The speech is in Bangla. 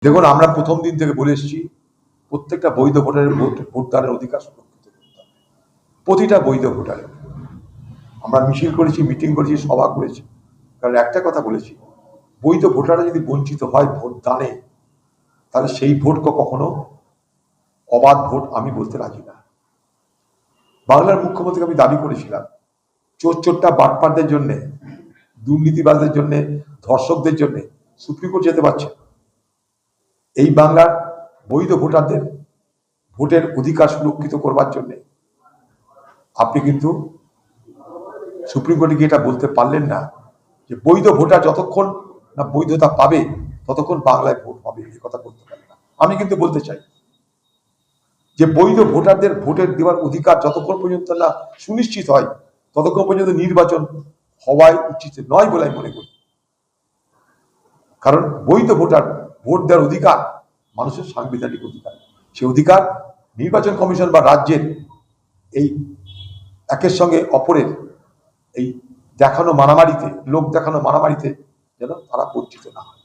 দেখুন, আমরা প্রথম দিন থেকে বলে এসেছি প্রত্যেকটা বৈধ ভোটারের ভোটদানের অধিকার সুরক্ষিত করতে হবে। প্রতিটা বৈধ ভোটারের। আমরা মিছিল করেছি, মিটিং করেছি, সভা করেছি, কারণ একটা কথা বলেছি, বৈধ ভোটাররা যদি বঞ্চিত হয় ভোট দানে, তাহলে সেই ভোটকে কখনো অবাধ ভোট আমি বলতে রাজি না। বাংলার মুখ্যমন্ত্রীকে আমি দাবি করেছিলাম, চোরটা বাটপারদের জন্য, দুর্নীতিবাজদের জন্য, ধর্ষকদের জন্য সুপ্রিম কোর্ট যেতে পারছে। এই বাংলার বৈধ ভোটারদের ভোটের অধিকার সুরক্ষিত করবার জন্য আপনি কিন্তু সুপ্রিম কোর্টে গিয়ে এটা বলতে পারলেন না যে বৈধ ভোটার যতক্ষণ না বৈধতা পাবে ততক্ষণ বাংলায় ভোট হবে, এই কথা বলতে পারলেন না। আমি কিন্তু বলতে চাই যে বৈধ ভোটারদের ভোটের দেওয়ার অধিকার যতক্ষণ পর্যন্ত না সুনিশ্চিত হয় ততক্ষণ পর্যন্ত নির্বাচন হওয়াই উচিত নয় বলে আমি মনে করি। কারণ বৈধ ভোটার ভোট দেওয়ার অধিকার মানুষের সাংবিধানিক অধিকার। সে অধিকার নির্বাচন কমিশন বা রাজ্যের এই একের সঙ্গে অপরের এই দেখানো মারামারিতে, লোক দেখানো মারামারিতে যেন তারা বঞ্চিত না হয়।